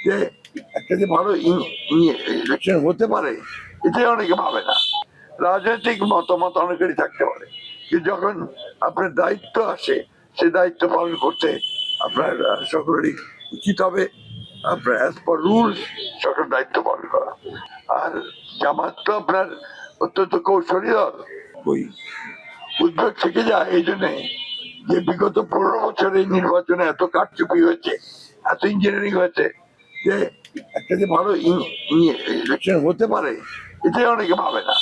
যে একটা যে ভালো ইলেকশন হতে পারে এটাই অনেকে ভাবে না। রাজনৈতিক মতামত অনেকেরই থাকতে পারে, কিন্তু যখন আপনার দায়িত্ব আসে সে দায়িত্ব পালন করতে আপনার সকলেরই উচিত হবে আপনার অ্যাজ পার রুলস সকল দায়িত্ব পালন করা। আর জামাত তো আপনার অত্যন্ত কৌশলী দল, ওই উদ্যোগ থেকে যায় এই জন্যে যে বিগত 15 বছরে নির্বাচনে এত কারচুপি হয়েছে, এত ইঞ্জিনিয়ারিং হয়েছে, যে একটা যে ভালো ইলেকশন হতে পারে এটাই অনেকে ভাবে না।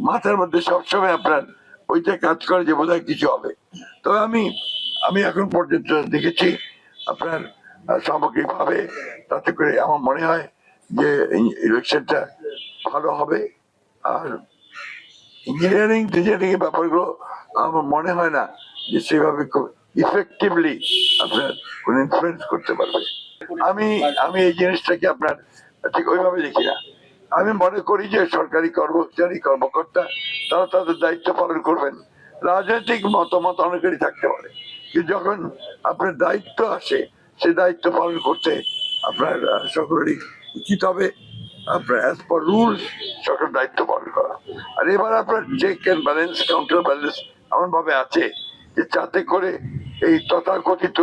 মাথার মধ্যে সবসময় আপনার ওইটা কাজ করে যে বোধহয় কিছু হবে। তবে আমি এখন পর্যন্ত দেখেছি আপনার সামগ্রিকভাবে, তাতে করে আমার মনে হয় যে ইলেকশনটা ভালো হবে। আর ইঞ্জিনিয়ারিং এর ব্যাপারগুলো আমার মনে হয় না যে সেভাবে খুব ইফেক্টিভলি আপনার কোন ইনফ্লুয়েন্স করতে পারবে। আমি আমি এই জিনিসটাকে আপনার ঠিক ওইভাবে দেখি না। আমি মনে করি যে সরকারি কর্মচারী কর্মকর্তা তারা তাদের দায়িত্ব পালন করবেন। রাজনৈতিক মতামত অনেকেরই থাকতে পারে, কিন্তু যখন আপনার দায়িত্ব আসে সে দায়িত্ব পালন করতে আপনার সকলেরই উচিত হবে আপনার অ্যাজ পার রুলস সকল দায়িত্ব পালন করা। আর এবার আপনার check and balance, counter balance এমন ভাবে আছে যে যাতে করে এই তথাকথিত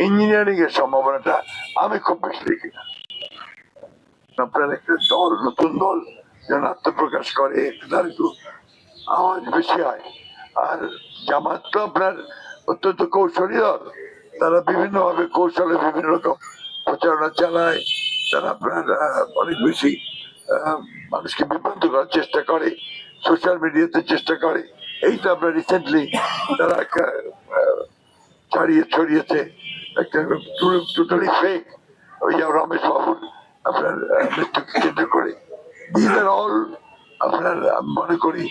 ইঞ্জিনিয়ারিং এর সম্ভাবনাটা আমি খুব বেশি দেখি না। আপনার একটা দল, নতুন দল যেন আত্মপ্রকাশ করে, তার একটু আওয়াজ বেশি হয়। আর জামাত তো আপনার অত্যন্ত কৌশলী দল, তারা বিভিন্ন ভাবে কৌশলে বিভিন্ন রকম প্রচারণা চালায়, তারা আপনার অনেক বেশি মানুষকে বিভ্রান্ত করার চেষ্টা করে, সোশ্যাল মিডিয়াতে চেষ্টা করে। এইটা আপনার রিসেন্টলি তারা একটা ছড়িয়েছে একটা টোটালি ফেক, ওই যে রমেশ বাবুর আপনার মৃত্যুকে কেন্দ্র করে। দিস আর অল আপনার মনে করি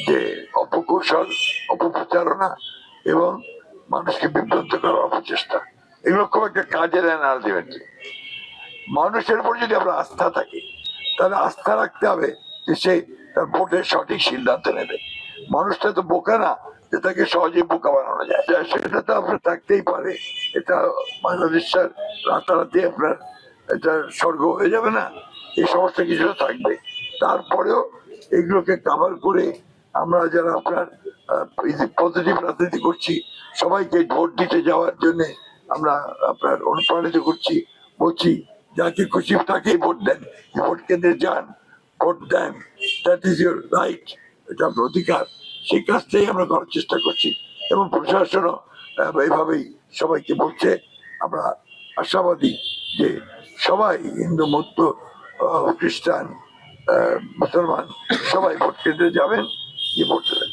যে অপকৌশল, অপপ্রচারণা এবং মানুষকে বিভ্রান্ত করার অপচেষ্টা, এগুলো খুব একটা কাজে দেয় না আলটিমেটলি। মানুষের উপর যদি আমরা আস্থা থাকে তাহলে আস্থা রাখতে হবে যে সে তার ভোটের সঠিক সিদ্ধান্ত নেবে। মানুষটা তো বোকা না যে তাকে সহজেই বোকা বানানো যায়, সেটা তো আপনার থাকতেই পারে। এটা বাংলাদেশের রাতারাতি আপনার এটা স্বর্গ হয়ে যাবে না, এই সমস্ত কিছুটা থাকবে। তারপরেও এগুলোকে কাভার করে আমরা যারা আপনার পজিটিভ রাজনীতি করছি সবাইকে ভোট দিতে যাওয়ার জন্য আমরা আপনার অনুপ্রাণিত করছি, বলছি যাকে খুশি তাকেই ভোট দেন, ভোট কেন্দ্রে যান, ভোট দেন, দ্যাট ইজ ইউর রাইট, এটা আপনার অধিকার। সেই কাজটাই আমরা করার চেষ্টা করছি এবং প্রশাসনও এইভাবেই সবাইকে বলছে। আমরা আশাবাদী যে সবাই, হিন্দু, বৌদ্ধ, খ্রিস্টান, মুসলমান, সবাই ভোট কেন্দ্রে যাবেন, গিয়ে ভোট দেবেন।